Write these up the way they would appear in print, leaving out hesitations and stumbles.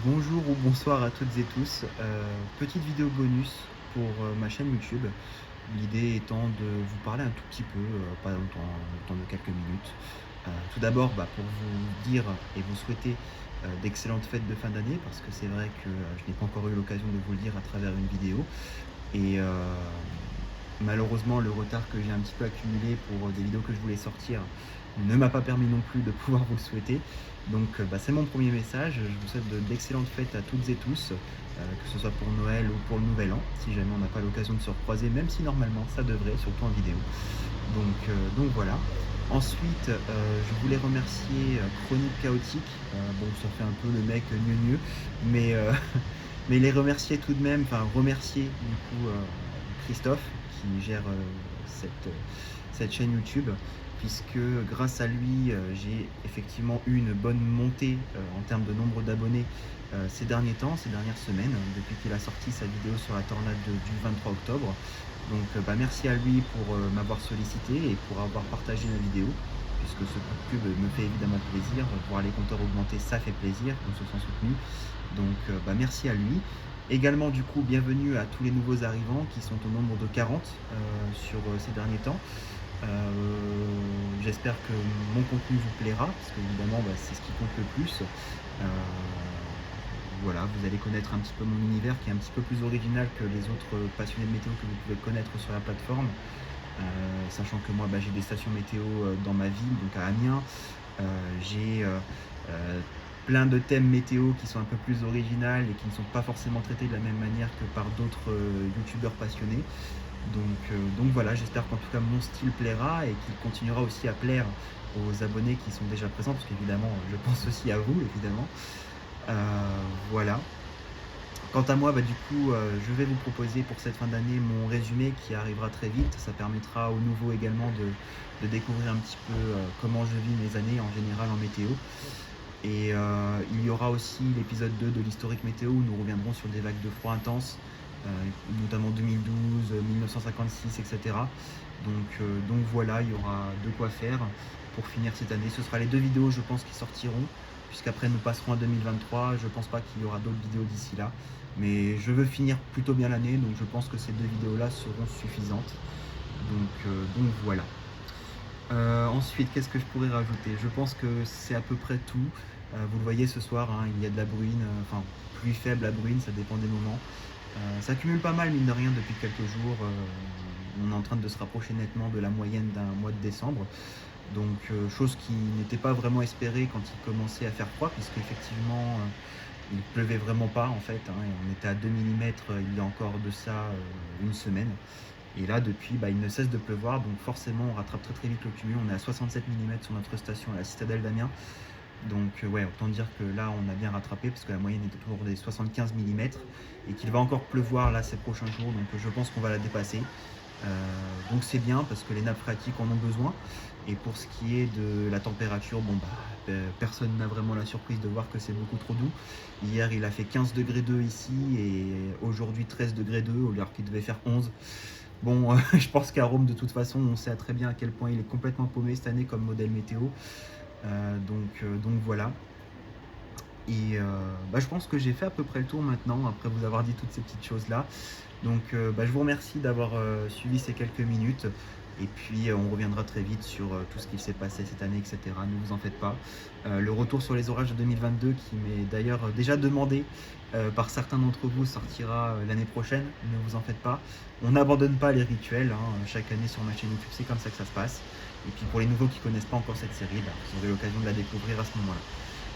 Bonjour ou bonsoir à toutes et tous. Petite vidéo bonus pour ma chaîne YouTube. L'idée étant de vous parler un tout petit peu, pas longtemps, le temps de quelques minutes. Tout d'abord, pour vous dire et vous souhaiter d'excellentes fêtes de fin d'année, parce que c'est vrai que je n'ai pas encore eu l'occasion de vous le dire à travers une vidéo. Et malheureusement, le retard que j'ai un petit peu accumulé pour des vidéos que je voulais sortir ne m'a pas permis non plus de pouvoir vous le souhaiter. Donc c'est mon premier message. Je vous souhaite d'excellentes fêtes à toutes et tous, que ce soit pour Noël ou pour le Nouvel An, si jamais on n'a pas l'occasion de se recroiser, même si normalement ça devrait, surtout en vidéo. Donc voilà. Ensuite, je voulais remercier Chronique Chaotique. Bon, ça fait un peu le mec gneu, mais mais les remercier tout de même, enfin remercier du coup Christophe qui gère cette chaîne YouTube, puisque grâce à lui, j'ai effectivement eu une bonne montée en termes de nombre d'abonnés ces derniers temps, ces dernières semaines, depuis qu'il a sorti sa vidéo sur la tornade du 23 octobre. Donc merci à lui pour m'avoir sollicité et pour avoir partagé ma vidéo, puisque ce coup de pub me fait évidemment plaisir. Voir les compteurs augmenter, ça fait plaisir, on se sent soutenu. Donc merci à lui. Également du coup, bienvenue à tous les nouveaux arrivants qui sont au nombre de 40 sur ces derniers temps. J'espère que mon contenu vous plaira, parce qu'évidemment c'est ce qui compte le plus. Voilà, vous allez connaître un petit peu mon univers qui est un petit peu plus original que les autres passionnés de météo que vous pouvez connaître sur la plateforme. Sachant que moi j'ai des stations météo dans ma ville, donc à Amiens. J'ai plein de thèmes météo qui sont un peu plus originales et qui ne sont pas forcément traités de la même manière que par d'autres youtubeurs passionnés. Donc voilà, j'espère qu'en tout cas mon style plaira et qu'il continuera aussi à plaire aux abonnés qui sont déjà présents, parce qu'évidemment je pense aussi à vous, évidemment. Voilà. Quant à moi, du coup, je vais vous proposer pour cette fin d'année mon résumé qui arrivera très vite. Ça permettra aux nouveaux également de découvrir un petit peu comment je vis mes années en général en météo. Et il y aura aussi l'épisode 2 de l'historique météo où nous reviendrons sur des vagues de froid intenses, notamment 2012, 1956, etc. Donc voilà, il y aura de quoi faire pour finir cette année. Ce sera les deux vidéos, je pense, qui sortiront, puisqu'après nous passerons à 2023. Je pense pas qu'il y aura d'autres vidéos d'ici là, mais je veux finir plutôt bien l'année, donc je pense que ces deux vidéos là seront suffisantes. Donc voilà. Ensuite, qu'est-ce que je pourrais rajouter? Je pense que c'est à peu près tout. Vous le voyez ce soir, hein, il y a de la bruine, enfin pluie faible à bruine, ça dépend des moments. Ça cumule pas mal, mine de rien, depuis quelques jours. On est en train de se rapprocher nettement de la moyenne d'un mois de décembre. Donc chose qui n'était pas vraiment espérée quand il commençait à faire froid, puisqu'effectivement il pleuvait vraiment pas en fait, hein, et on était à 2 mm il y a encore de ça une semaine. Et là depuis il ne cesse de pleuvoir, donc forcément on rattrape très très vite le cumul. On est à 67 mm sur notre station à la citadelle d'Amiens. Donc ouais, autant dire que là on a bien rattrapé, parce que la moyenne est autour des 75 mm et qu'il va encore pleuvoir là ces prochains jours, donc je pense qu'on va la dépasser. Donc c'est bien parce que les nappes phréatiques en ont besoin. Et pour ce qui est de la température, personne n'a vraiment la surprise de voir que c'est beaucoup trop doux. Hier il a fait 15 degrés 2 ici et aujourd'hui 13 degrés 2 alors qu'il devait faire 11. Bon, je pense qu'à Rome de toute façon on sait très bien à quel point il est complètement paumé cette année comme modèle météo. Donc voilà. Et je pense que j'ai fait à peu près le tour maintenant, après vous avoir dit toutes ces petites choses là. Donc je vous remercie d'avoir suivi ces quelques minutes. Et puis on reviendra très vite sur tout ce qui s'est passé cette année, etc. Ne vous en faites pas. Le retour sur les orages de 2022, qui m'est d'ailleurs déjà demandé par certains d'entre vous, sortira l'année prochaine. Ne vous en faites pas. On n'abandonne pas les rituels, hein. Chaque année sur ma chaîne YouTube, c'est comme ça que ça se passe. Et puis pour les nouveaux qui ne connaissent pas encore cette série, vous aurez l'occasion de la découvrir à ce moment-là.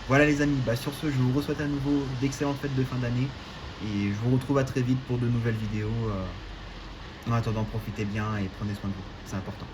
Voilà les amis, sur ce, je vous souhaite à nouveau d'excellentes fêtes de fin d'année. Et je vous retrouve à très vite pour de nouvelles vidéos. En attendant, profitez bien et prenez soin de vous, c'est important.